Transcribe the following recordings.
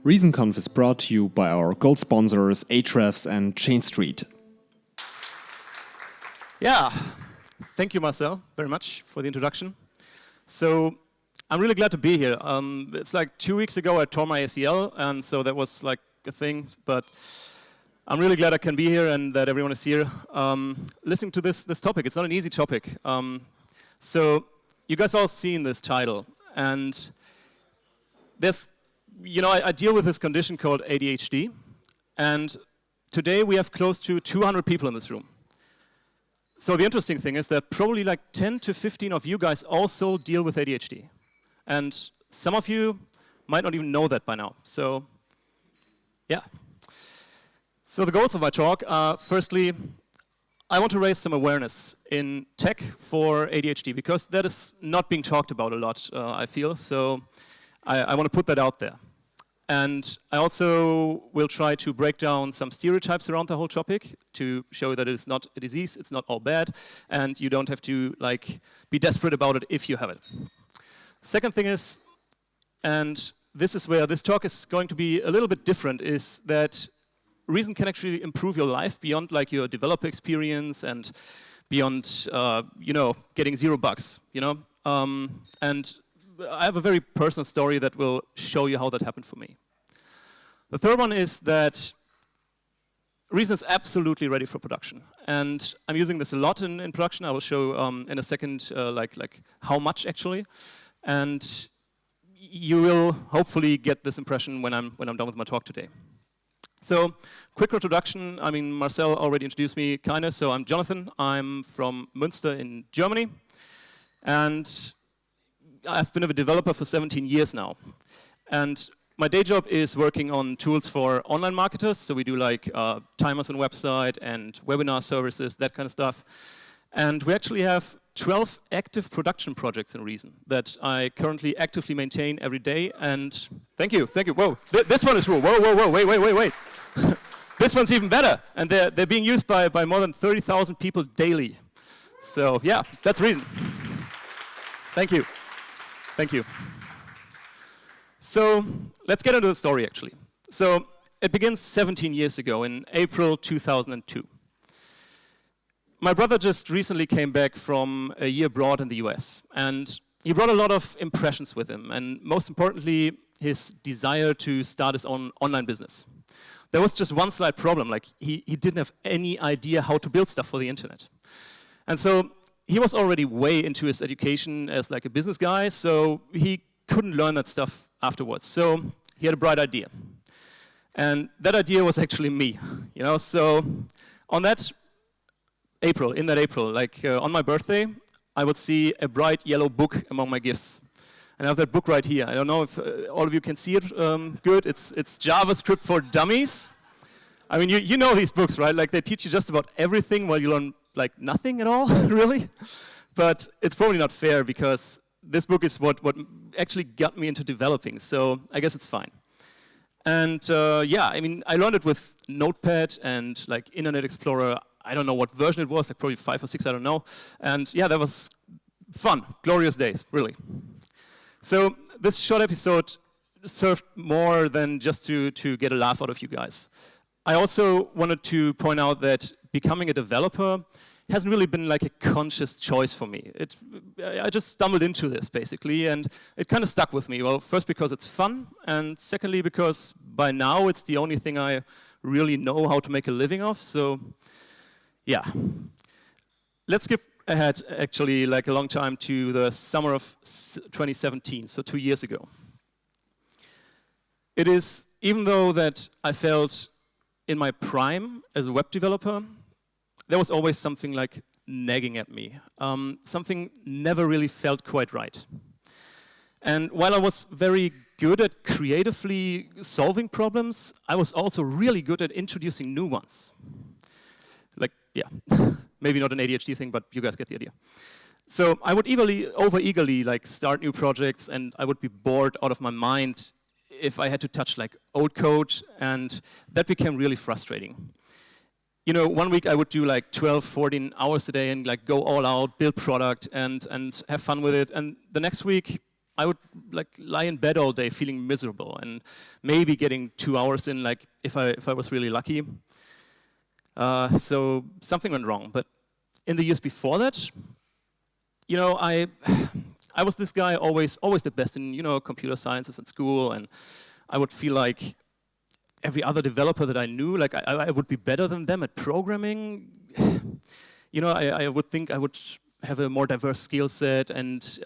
ReasonConf is brought to you by our gold sponsors Ahrefs and Chain Street. Yeah, thank you, Marcel, very much for the introduction. So I'm really glad to be here. It's like 2 weeks ago I tore my ACL, and so that was like a thing. But I'm really glad I can be here and that everyone is here listening to this topic. It's not an easy topic. So you guys all seen this title, and there's, I deal with this condition called ADHD, and today we have close to 200 people in this room. So the interesting thing is that probably like 10 to 15 of you guys also deal with ADHD. And some of you might not even know that by now. So, yeah. So the goals of my talk are, firstly, I want to raise some awareness in tech for ADHD, because that is not being talked about a lot, I feel. So I want to put that out there. And I also will try to break down some stereotypes around the whole topic to show that it is not a disease, it's not all bad, and you don't have to be desperate about it if you have it. Second thing is, and this is where this talk is going to be a little bit different, is that Reason can actually improve your life beyond your developer experience and beyond getting 0 bugs. And I have a very personal story that will show you how that happened for me. The third one is that Reason is absolutely ready for production. And I'm using this a lot in production. I will show in a second how much actually. And you will hopefully get this impression when I'm done with my talk today. So, quick introduction. I mean, Marcel already introduced me kinda, so I'm Jonathan. I'm from Münster in Germany. And I've been a developer for 17 years now. And my day job is working on tools for online marketers. So we do timers on website and webinar services, that kind of stuff. And we actually have 12 active production projects in Reason that I currently actively maintain every day. And thank you. Whoa, this one is cool. Whoa, wait. This one's even better. And they're being used by more than 30,000 people daily. So yeah, that's Reason. Thank you. So let's get into the story, actually. So it begins 17 years ago in April 2002. My brother just recently came back from a year abroad in the US, and he brought a lot of impressions with him, and most importantly, his desire to start his own online business. There was just one slight problem, he didn't have any idea how to build stuff for the internet. And so he was already way into his education as a business guy, so he couldn't learn that stuff afterwards. So he had a bright idea. And that idea was actually me, so in that April, on my birthday, I would see a bright yellow book among my gifts. And I have that book right here. I don't know if all of you can see it good. It's JavaScript for Dummies. I mean, you know these books, right? They teach you just about everything while you learn nothing at all, really. But it's probably not fair, because this book is what actually got me into developing. So I guess it's fine. And I learned it with Notepad and Internet Explorer. I don't know what version it was, probably 5 or 6, I don't know. And yeah, that was fun, glorious days, really. So this short episode served more than just to get a laugh out of you guys. I also wanted to point out that becoming a developer hasn't really been a conscious choice for me. I just stumbled into this, basically, and it kind of stuck with me. Well, first because it's fun, and secondly because by now it's the only thing I really know how to make a living of, so yeah. Let's skip ahead, actually, a long time to the summer of 2017, so 2 years ago. It is, even though that I felt in my prime as a web developer, there was always something nagging at me. Something never really felt quite right. And while I was very good at creatively solving problems, I was also really good at introducing new ones. Yeah, maybe not an ADHD thing, but you guys get the idea. So I would over-eagerly start new projects, and I would be bored out of my mind if I had to touch old code, and that became really frustrating. 1 week I would do 12, 14 hours a day and go all out, build product and have fun with it. And the next week I would like lie in bed all day feeling miserable, and maybe getting 2 hours in, like if I was really lucky. So something went wrong. But in the years before that, you know, I was this guy always the best in, you know, computer sciences at school, and I would feel like every other developer that I knew, like I would be better than them at programming. You know, I would think I would have a more diverse skill set, and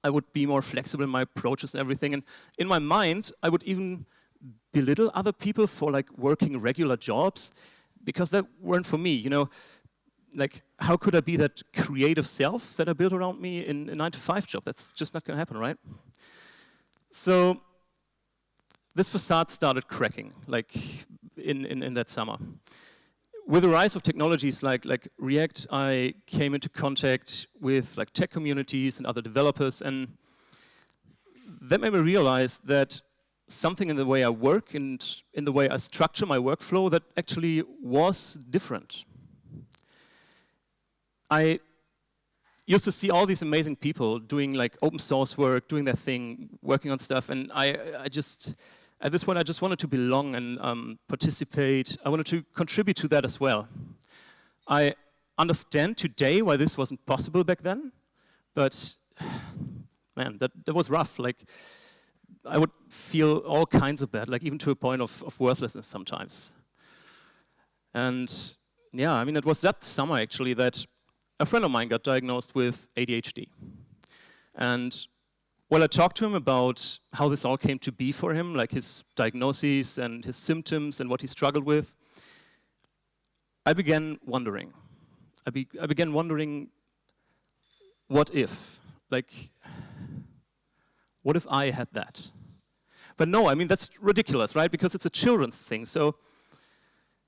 I would be more flexible in my approaches and everything. And in my mind, I would even belittle other people for like working regular jobs, because that weren't for me, you know. Like, how could I be that creative self that I built around me in a 9-to-5 job? That's just not gonna happen, right? So this facade started cracking, like in that summer. With the rise of technologies like React, I came into contact with like tech communities and other developers, and that made me realize that something in the way I work and in the way I structure my workflow that actually was different. I used to see all these amazing people doing like open source work, doing their thing, working on stuff, and I just, at this point, I just wanted to belong and participate. I wanted to contribute to that as well. I understand today why this wasn't possible back then, but man, that was rough. Like, I would feel all kinds of bad, like even to a point of worthlessness sometimes. And yeah, I mean, it was that summer actually that a friend of mine got diagnosed with ADHD. And while I talked to him about how this all came to be for him, like his diagnoses and his symptoms and what he struggled with, I began wondering. I began wondering, what if? Like, what if I had that? But no, I mean, that's ridiculous, right? Because it's a children's thing. So,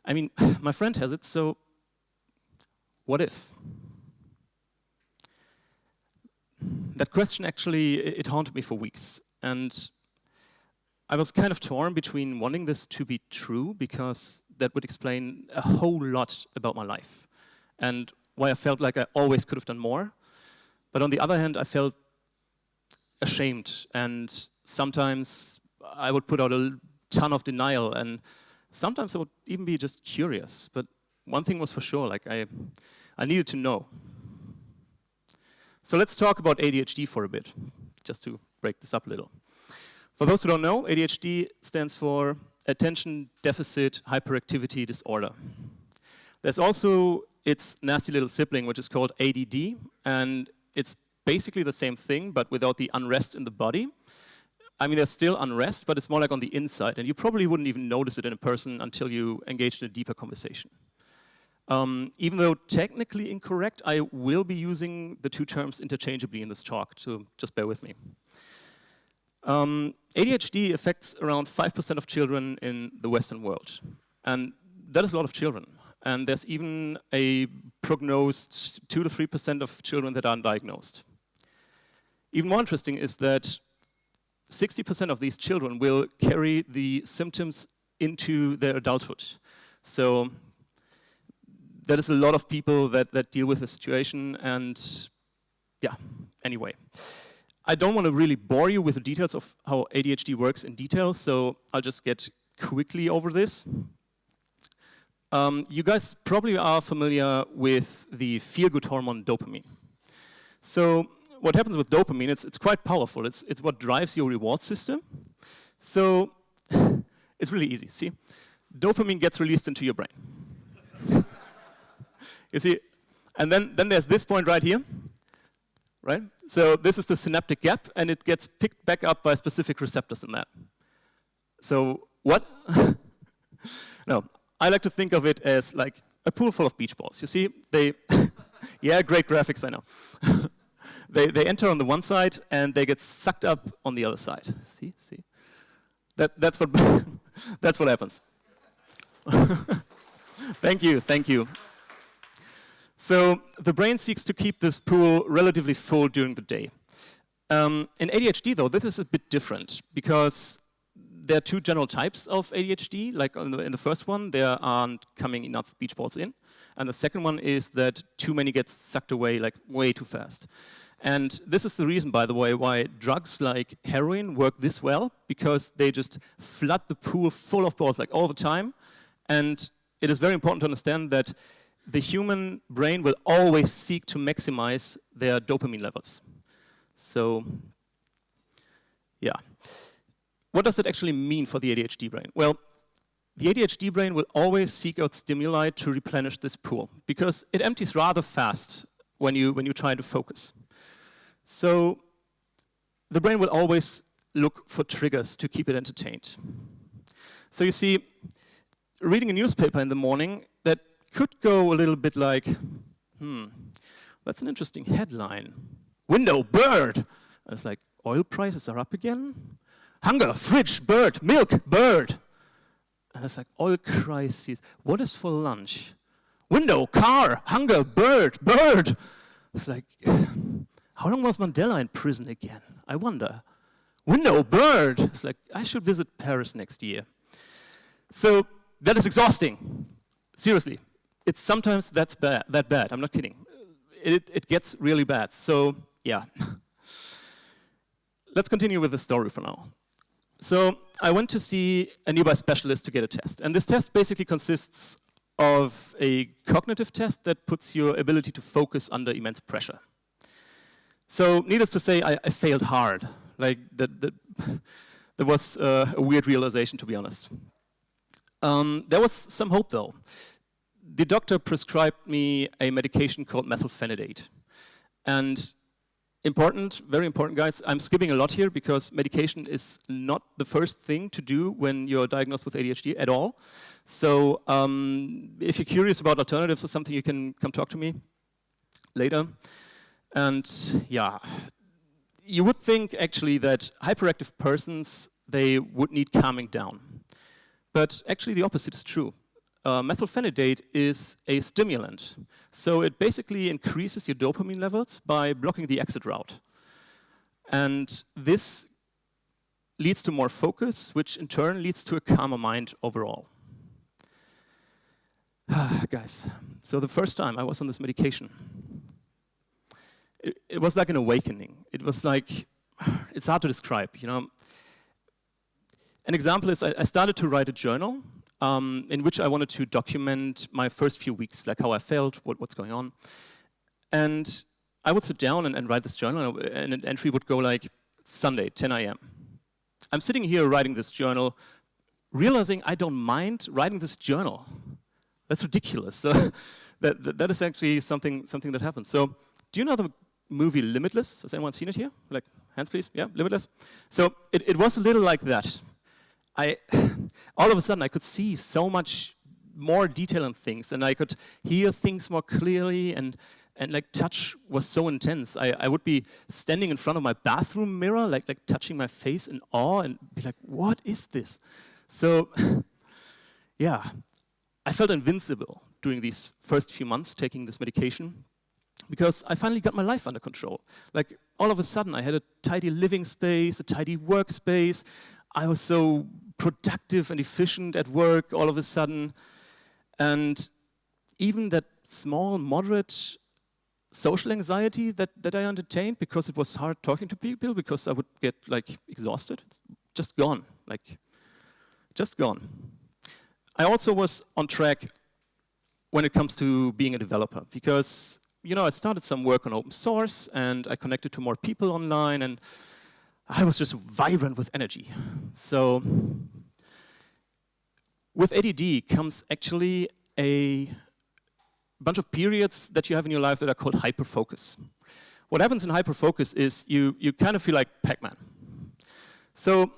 I mean, my friend has it, so what if? That question actually, it haunted me for weeks. And I was kind of torn between wanting this to be true, because that would explain a whole lot about my life and why I felt like I always could have done more. But on the other hand, I felt ashamed, and sometimes I would put out a ton of denial, and sometimes I would even be just curious. But one thing was for sure, like I needed to know. So let's talk about ADHD for a bit, just to break this up a little. For those who don't know, ADHD stands for Attention Deficit Hyperactivity Disorder. There's also its nasty little sibling, which is called ADD, and it's basically the same thing, but without the unrest in the body. I mean, there's still unrest, but it's more like on the inside, and you probably wouldn't even notice it in a person until you engaged in a deeper conversation. Even though technically incorrect, I will be using the two terms interchangeably in this talk, so just bear with me. ADHD affects around 5% of children in the Western world, and that is a lot of children. And there's even a prognosed 2 to 3% of children that are undiagnosed. Even more interesting is that 60% of these children will carry the symptoms into their adulthood. So that is a lot of people that deal with the situation, and yeah, anyway. I don't want to really bore you with the details of how ADHD works in detail, so I'll just get quickly over this. You guys probably are familiar with the feel-good hormone dopamine. So what happens with dopamine, it's quite powerful. It's what drives your reward system. So it's really easy, see? Dopamine gets released into your brain. You see, and then there's this point right here, right? So this is the synaptic gap, and it gets picked back up by specific receptors in that. So what? No, I like to think of it as like a pool full of beach balls. You see, they, yeah, great graphics, I know. They enter on the one side, and they get sucked up on the other side. See? That's what that's what happens. Thank you. So the brain seeks to keep this pool relatively full during the day. In ADHD, though, this is a bit different, because there are two general types of ADHD. Like in the first one, there aren't coming enough beach balls in. And the second one is that too many get sucked away, like way too fast. And this is the reason, by the way, why drugs like heroin work this well, because they just flood the pool full of balls, like all the time. And it is very important to understand that the human brain will always seek to maximize their dopamine levels. So, yeah. What does that actually mean for the ADHD brain? Well, the ADHD brain will always seek out stimuli to replenish this pool, because it empties rather fast when you try to focus. So the brain will always look for triggers to keep it entertained. So you see, reading a newspaper in the morning, that could go a little bit like, that's an interesting headline. Window, bird. And it's like, oil prices are up again? Hunger, fridge, bird, milk, bird. And it's like, oil crisis. What is for lunch? Window, car, hunger, bird, bird. It's like, how long was Mandela in prison again? I wonder. Window, bird. It's like, I should visit Paris next year. So that is exhausting. Seriously. It's sometimes that bad. I'm not kidding. It gets really bad. So, yeah. Let's continue with the story for now. So I went to see a nearby specialist to get a test. And this test basically consists of a cognitive test that puts your ability to focus under immense pressure. So needless to say, I failed hard. Like, that was a weird realization, to be honest. There was some hope, though. The doctor prescribed me a medication called methylphenidate. And important, very important, guys, I'm skipping a lot here because medication is not the first thing to do when you're diagnosed with ADHD at all. So if you're curious about alternatives or something, you can come talk to me later. And yeah, you would think actually that hyperactive persons, they would need calming down. But actually the opposite is true. Methylphenidate is a stimulant. So it basically increases your dopamine levels by blocking the exit route. And this leads to more focus, which in turn leads to a calmer mind overall. Guys, so the first time I was on this medication, it was like an awakening. It was like, it's hard to describe, you know. An example is I started to write a journal in which I wanted to document my first few weeks, like how I felt, what's going on. And I would sit down and write this journal, and an entry would go like, Sunday, 10 a.m. I'm sitting here writing this journal, realizing I don't mind writing this journal. That's ridiculous. So that is actually something that happens. So do you know the movie Limitless? Has anyone seen it here? Like, hands please? Yeah, Limitless? So it was a little like that. All of a sudden I could see so much more detail in things, and I could hear things more clearly, and like touch was so intense. I would be standing in front of my bathroom mirror, like touching my face in awe, and be like, what is this? So yeah, I felt invincible during these first few months taking this medication, because I finally got my life under control. Like, all of a sudden I had a tidy living space, a tidy workspace. I was so productive and efficient at work all of a sudden. And even that small, moderate social anxiety that I entertained, because it was hard talking to people, because I would get like exhausted, it's just gone, like just gone. I also was on track when it comes to being a developer, because you know, I started some work on open source, and I connected to more people online, and I was just vibrant with energy. So with ADD comes actually a bunch of periods that you have in your life that are called hyperfocus. What happens in hyperfocus is you kind of feel like Pac-Man. So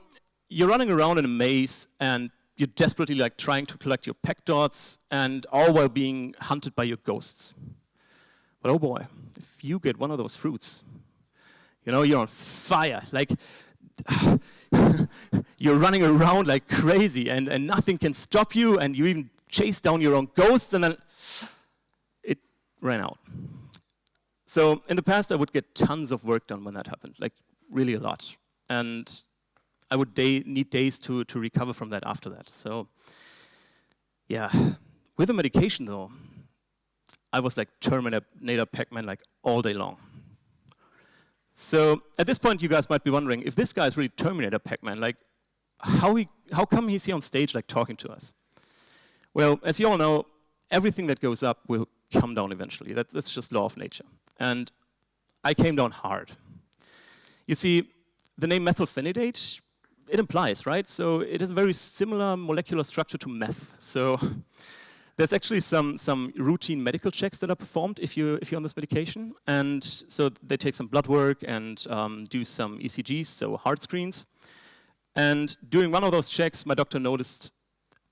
you're running around in a maze, and you're desperately like trying to collect your peck dots, and all while being hunted by your ghosts. But oh boy, if you get one of those fruits, you know, you're on fire. Like, you're running around like crazy, and nothing can stop you, and you even chase down your own ghosts, and then it ran out. So in the past, I would get tons of work done when that happened, like really a lot. And I would need days to recover from that after that. So yeah, with the medication though, I was like Terminator Pac-Man like all day long. So at this point, you guys might be wondering, if this guy is really Terminator Pac-Man, like, how come he's here on stage, like, talking to us? Well, as you all know, everything that goes up will come down eventually. That's just law of nature. And I came down hard. You see, the name methylphenidate, it implies, right? So it has a very similar molecular structure to meth. So there's actually some routine medical checks that are performed if you're on this medication. And so they take some blood work and do some ECGs, so heart screens. And during one of those checks, my doctor noticed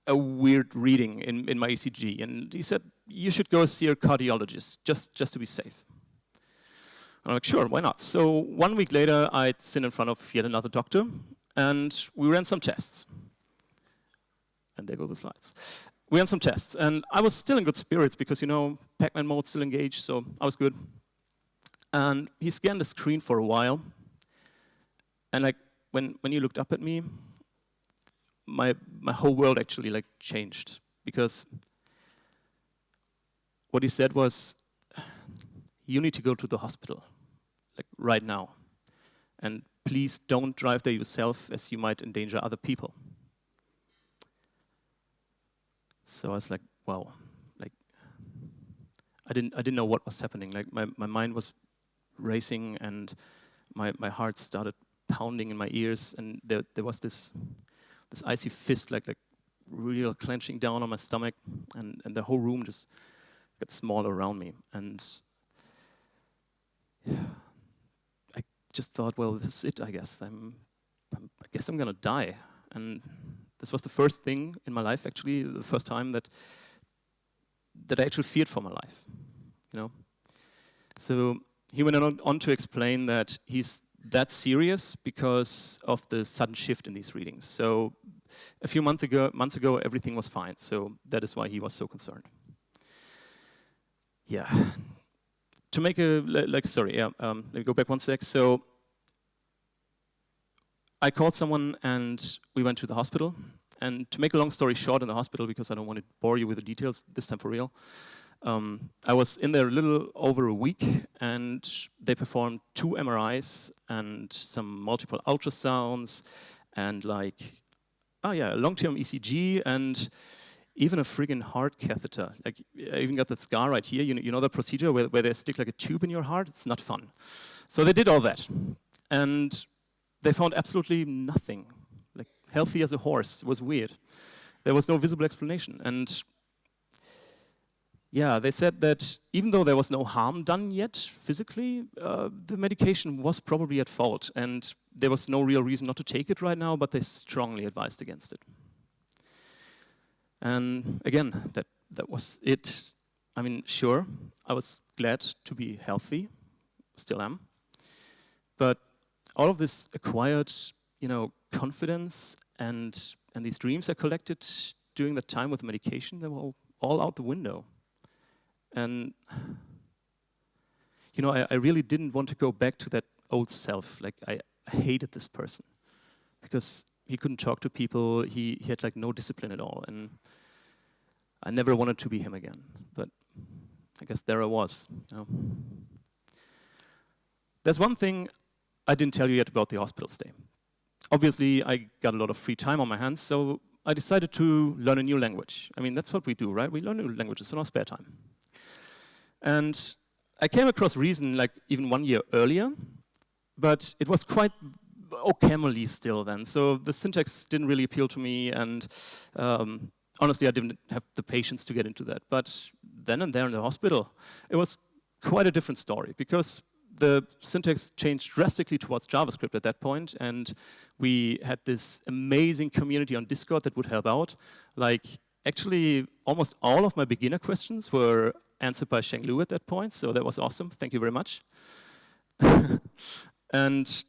a weird reading in my ECG. And he said, you should go see a cardiologist, just to be safe. I'm like, sure, why not? So 1 week later, I'd sit in front of yet another doctor, and we ran some tests. And there go the slides. We ran some tests, and I was still in good spirits because, you know, Pac-Man mode still engaged, so I was good. And he scanned the screen for a while, and like when he looked up at me, my whole world actually like changed, because what he said was, you need to go to the hospital, like right now. And please don't drive there yourself, as you might endanger other people. So I was like, wow, like I didn't know what was happening. Like my mind was racing, and my heart started pounding in my ears, and there was this icy fist, like real clenching down on my stomach, and the whole room just got smaller around me. And I just thought, well, this is it, I guess. I guess I'm gonna die. And this was the first thing in my life, actually, the first time that I actually feared for my life, you know. So he went on to explain that he's that serious because of the sudden shift in these readings. So a few months ago, everything was fine. So that is why he was so concerned. Yeah. To make a, let me go back one sec. So I called someone and we went to the hospital. And to make a long story short, in the hospital, because I don't want to bore you with the details this time for real, I was in there a little over a week, and they performed 2 MRIs and some multiple ultrasounds, and like, oh yeah, a long-term ECG, and even a friggin' heart catheter. Like, I even got that scar right here. You know the procedure where they stick like a tube in your heart? It's not fun. So they did all that, and they found absolutely nothing. Like, healthy as a horse. It was weird. There was no visible explanation. And yeah, they said that even though there was no harm done yet physically, the medication was probably at fault, and there was no real reason not to take it right now, but they strongly advised against it. And again, that was it. I mean, sure, I was glad to be healthy, still am, but all of this acquired, you know, confidence and these dreams I collected during that time with medication, they were all out the window. And, you know, I really didn't want to go back to that old self. Like, I hated this person because he couldn't talk to people. He had like no discipline at all. And I never wanted to be him again. But I guess there I was. You know. There's one thing I didn't tell you yet about the hospital stay. Obviously, I got a lot of free time on my hands, so I decided to learn a new language. I mean, that's what we do, right? We learn new languages in our spare time. And I came across Reason like even 1 year earlier, but it was quite OCaml-y still then. So the syntax didn't really appeal to me, and honestly, I didn't have the patience to get into that. But then and there in the hospital, it was quite a different story, because the syntax changed drastically towards JavaScript at that point, and we had this amazing community on Discord that would help out. Like, actually, almost all of my beginner questions were answered by Sheng Lu at that point, so that was awesome. Thank you very much. And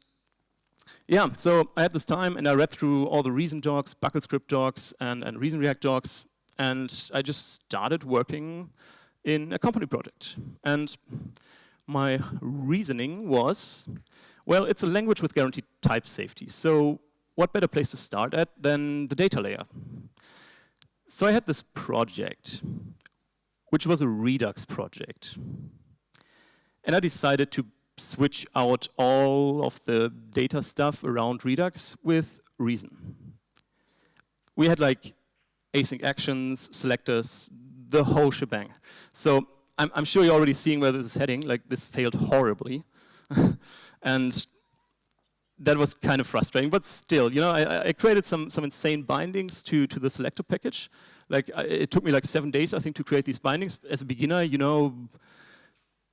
yeah, so I had this time, and I read through all the Reason docs, BuckleScript docs, and Reason React docs, and I just started working in a company project. And my reasoning was, well, it's a language with guaranteed type safety, so what better place to start at than the data layer? So I had this project, which was a Redux project. And I decided to switch out all of the data stuff around Redux with Reason. We had like async actions, selectors, the whole shebang. So I'm sure you're already seeing where this is heading. Like, this failed horribly. And that was kind of frustrating, but still, you know, I created some insane bindings to the selector package. Like, it took me like 7 days, I think, to create these bindings. As a beginner, you know,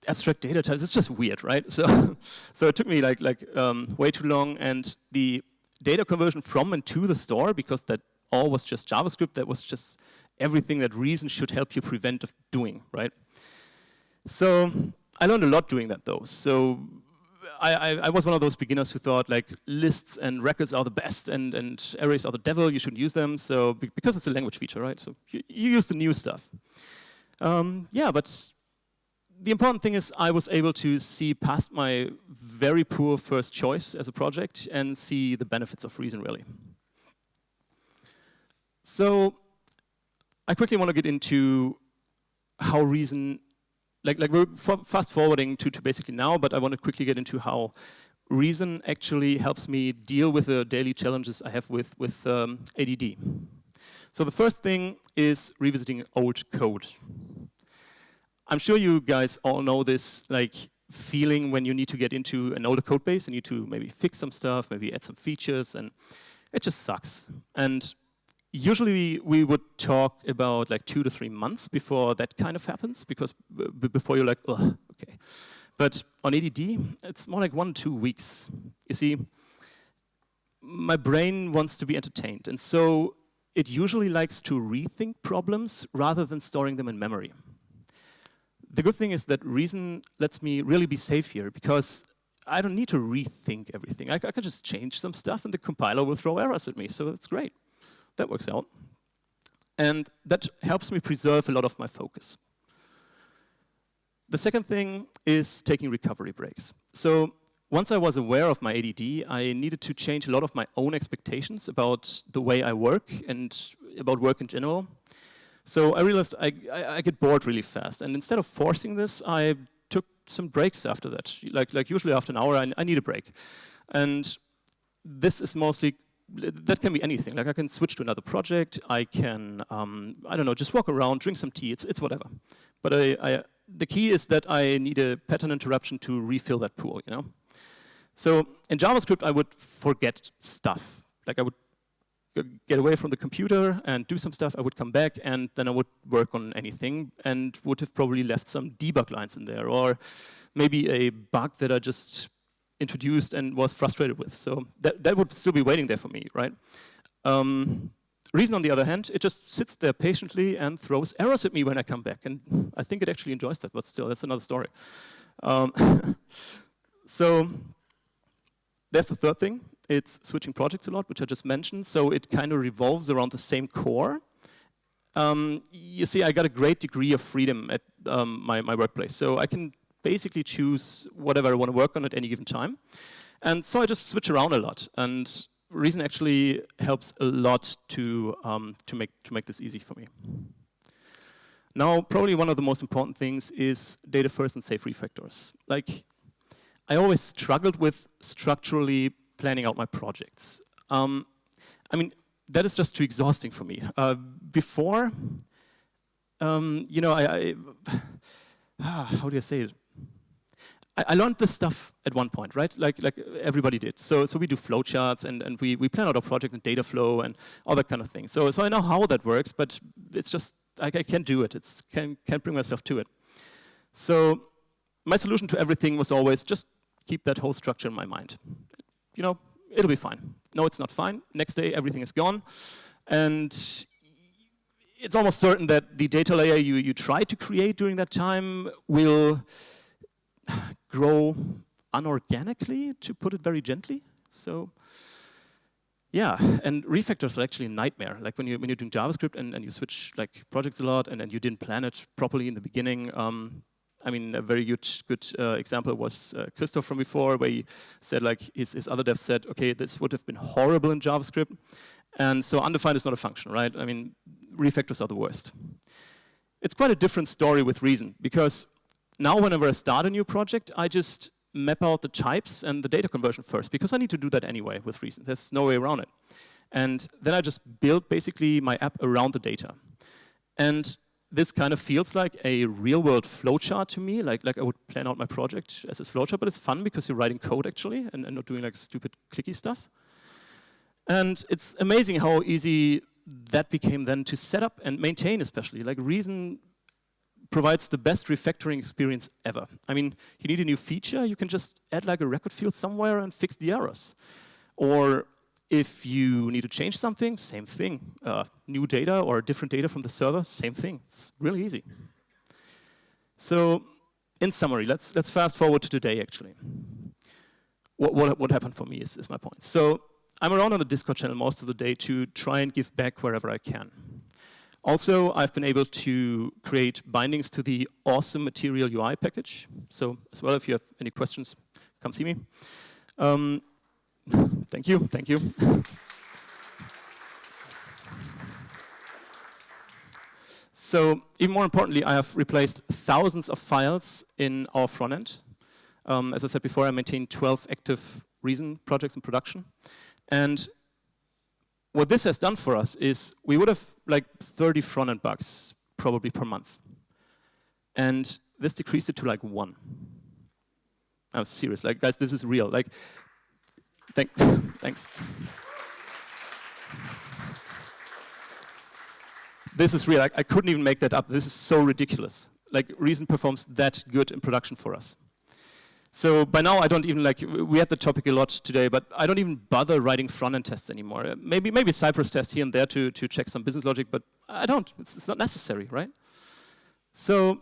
abstract data types, it's just weird, right? So it took me like way too long, and the data conversion from and to the store, because that all was just JavaScript, that was just everything that Reason should help you prevent of doing, right? So I learned a lot doing that, though. So I was one of those beginners who thought like lists and records are the best and arrays are the devil, you shouldn't use them. So because it's a language feature, right? So you use the new stuff. Yeah, but the important thing is I was able to see past my very poor first choice as a project and see the benefits of Reason, really. So I quickly want to get into how Reason, like we're fast forwarding to basically now, but I want to quickly get into how Reason actually helps me deal with the daily challenges I have with ADD. So the first thing is revisiting old code. I'm sure you guys all know this like feeling when you need to get into an older code base and you need to maybe fix some stuff, maybe add some features, and it just sucks. And usually we would talk about like 2 to 3 months before that kind of happens, because before you're like, ugh, okay. But on ADD, it's more like 1 to 2 weeks. You see, my brain wants to be entertained, and so it usually likes to rethink problems rather than storing them in memory. The good thing is that Reason lets me really be safe here, because I don't need to rethink everything. I can just change some stuff and the compiler will throw errors at me, so that's great. That works out. And that helps me preserve a lot of my focus. The second thing is taking recovery breaks. So once I was aware of my ADD, I needed to change a lot of my own expectations about the way I work and about work in general. So I realized I get bored really fast, and instead of forcing this, I took some breaks after that. Like usually after an hour, I need a break. And this is mostly, that can be anything. Like I can switch to another project, I can, I don't know, just walk around, drink some tea, it's whatever. But the key is that I need a pattern interruption to refill that pool, you know? So in JavaScript, I would forget stuff. Like I would get away from the computer and do some stuff, I would come back, and then I would work on anything and would have probably left some debug lines in there, or maybe a bug that I just introduced and was frustrated with. So that would still be waiting there for me, right? Reason, on the other hand, it just sits there patiently and throws errors at me when I come back, and I think it actually enjoys that, but still, that's another story. So that's the third thing. It's switching projects a lot, which I just mentioned, so it kind of revolves around the same core. You see, I got a great degree of freedom at my workplace, so I can basically choose whatever I want to work on at any given time. And so I just switch around a lot, and Reason actually helps a lot to make this easy for me. Now, probably one of the most important things is data first and safe refactors. Like, I always struggled with structurally planning out my projects. I mean, that is just too exhausting for me. Before, you know, how do I say it? I learned this stuff at one point, right? Like everybody did. So we do flowcharts and we plan out our project in data flow and all that kind of thing. So I know how that works, but it's just, I can't do it. Can't bring myself to it. So my solution to everything was always just keep that whole structure in my mind. You know, it'll be fine. No, it's not fine. Next day, everything is gone. And it's almost certain that the data layer you try to create during that time will grow unorganically, to put it very gently. So, yeah, and refactors are actually a nightmare. Like when you're doing JavaScript and you switch like projects a lot and you didn't plan it properly in the beginning. I mean, a very good example was Christoph from before, where he said, like, his other devs said, okay, this would have been horrible in JavaScript, and so undefined is not a function, right? I mean, refactors are the worst. It's quite a different story with Reason, because now whenever I start a new project, I just map out the types and the data conversion first, because I need to do that anyway with Reason. There's no way around it. And then I just build basically my app around the data. And this kind of feels like a real-world flowchart to me, like I would plan out my project as a flowchart, but it's fun because you're writing code actually and not doing like stupid clicky stuff. And it's amazing how easy that became then to set up and maintain, especially. Like Reason provides the best refactoring experience ever. I mean, you need a new feature, you can just add like a record field somewhere and fix the errors. Or if you need to change something, same thing. New data or different data from the server, same thing. It's really easy. So, in summary, let's fast forward to today, actually. What happened for me is my point. So, I'm around on the Discord channel most of the day to try and give back wherever I can. Also, I've been able to create bindings to the awesome Material UI package. So, as well, if you have any questions, come see me. Thank you, thank you. So, even more importantly, I have replaced thousands of files in our front end. As I said before, I maintain 12 active Reason projects in production. And what this has done for us is we would have like 30 front-end bugs probably per month. And this decreased it to like 1. I'm serious, like guys, this is real. Like, thanks. This is real. I couldn't even make that up. This is so ridiculous. Like, Reason performs that good in production for us. So by now, I don't even like, we had the topic a lot today, but I don't even bother writing front-end tests anymore. Maybe Cypress tests here and there to check some business logic, but I don't. It's not necessary, right? So,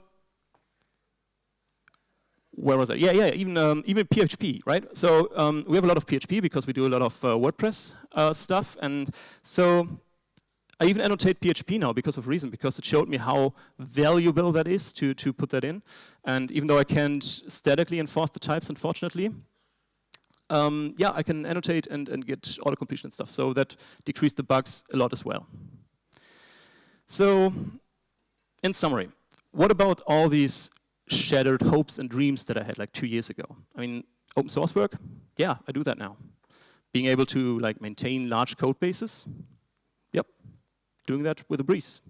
where was I? Yeah, even PHP, right? So we have a lot of PHP because we do a lot of WordPress stuff, and so I even annotate PHP now because of Reason, because it showed me how valuable that is to put that in. And even though I can't statically enforce the types, unfortunately, yeah, I can annotate and get auto-completion and stuff. So that decreased the bugs a lot as well. So, in summary, what about all these shattered hopes and dreams that I had like 2 years ago? I mean, open source work? Yeah, I do that now. Being able to like maintain large code bases? Yep. Doing that with a breeze.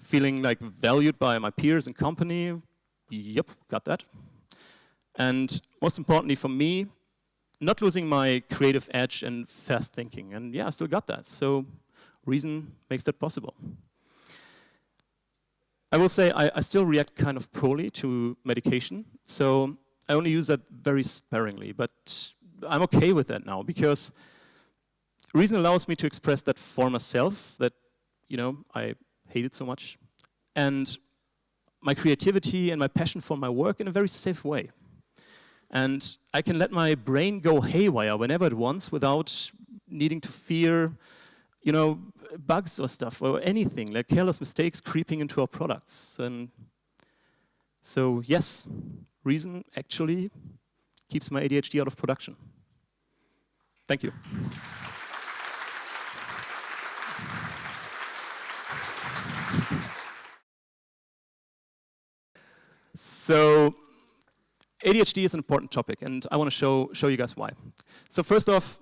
Feeling like valued by my peers and company? Yep, got that. And most importantly for me, not losing my creative edge and fast thinking. And yeah, I still got that. So Reason makes that possible. I will say I still react kind of poorly to medication. So I only use that very sparingly. But I'm okay with that now because Reason allows me to express that former self that I hated so much, and my creativity and my passion for my work in a very safe way. And I can let my brain go haywire whenever it wants without needing to fear, bugs or stuff or anything, like careless mistakes creeping into our products. And so, yes, Reason actually keeps my ADHD out of production. Thank you. So, ADHD is an important topic, and I want to show you guys why. So first off,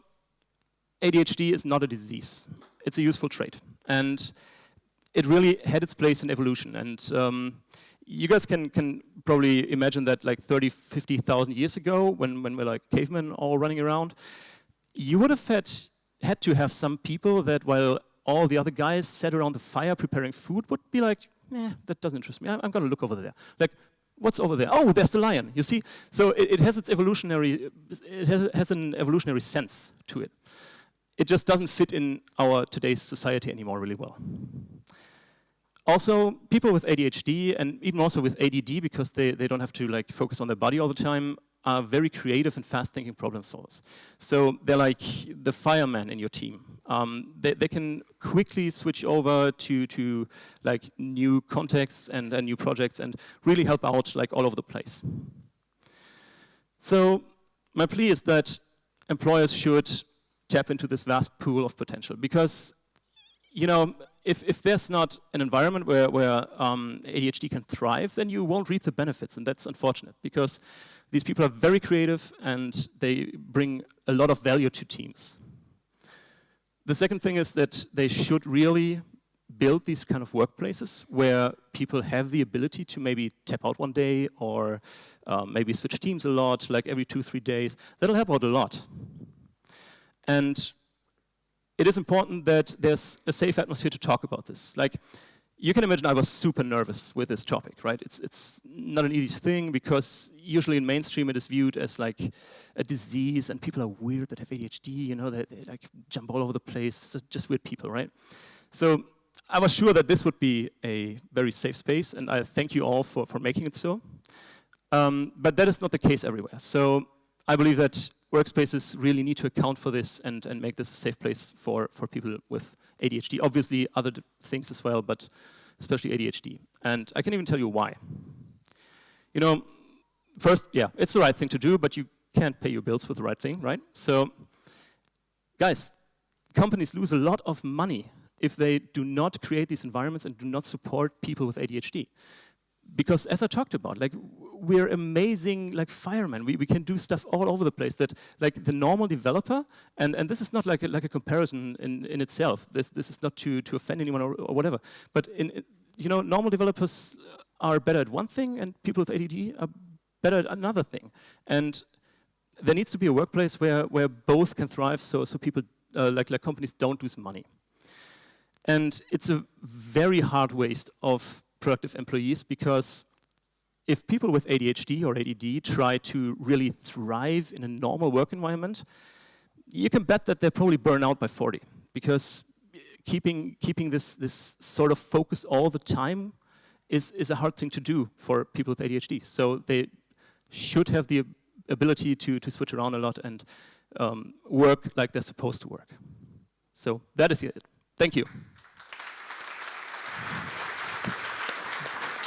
ADHD is not a disease. It's a useful trait. And it really had its place in evolution. And you guys can probably imagine that like 30, 50,000 years ago, when we're like cavemen all running around, you would have had to have some people that while all the other guys sat around the fire preparing food would be like, that doesn't interest me. I'm going to look over there. Like, what's over there? Oh, there's the lion, you see? So it has its evolutionary, it has an evolutionary sense to it. It just doesn't fit in our today's society anymore really well. Also, people with ADHD and even also with ADD, because they don't have to like focus on their body all the time, are very creative and fast-thinking problem solvers. So they're like the fireman in your team. They can quickly switch over to like new contexts and new projects and really help out like all over the place. So my plea is that employers should tap into this vast pool of potential, because you know, if there's not an environment where ADHD can thrive, then you won't reap the benefits, and that's unfortunate because these people are very creative and they bring a lot of value to teams. The second thing is that they should really build these kind of workplaces where people have the ability to maybe tap out one day or maybe switch teams a lot, like every 2-3 days. That'll help out a lot. And it is important that there's a safe atmosphere to talk about this. Like, you can imagine I was super nervous with this topic, right? It's not an easy thing because usually in mainstream it is viewed as like a disease and people are weird that have ADHD, you know, they like jump all over the place, just weird people, right? So I was sure that this would be a very safe space, and I thank you all for making it so. But that is not the case everywhere. So I believe that workspaces really need to account for this and make this a safe place for people with ADHD. Obviously, other things as well, but especially ADHD. And I can even tell you why. You know, first, yeah, it's the right thing to do, but you can't pay your bills for the right thing, right? So, guys, companies lose a lot of money if they do not create these environments and do not support people with ADHD. Because as I talked about, like, we're amazing like firemen. We can do stuff all over the place that like the normal developer, and this is not like a comparison in itself. This is not to offend anyone or whatever. But you know, normal developers are better at one thing and people with ADD are better at another thing. And there needs to be a workplace where both can thrive so people like companies don't lose money. And it's a very hard waste of productive employees because if people with ADHD or ADD try to really thrive in a normal work environment, you can bet that they'll probably burn out by 40 because keeping this sort of focus all the time is a hard thing to do for people with ADHD. So they should have the ability to switch around a lot and work like they're supposed to work. So that is it. Thank you.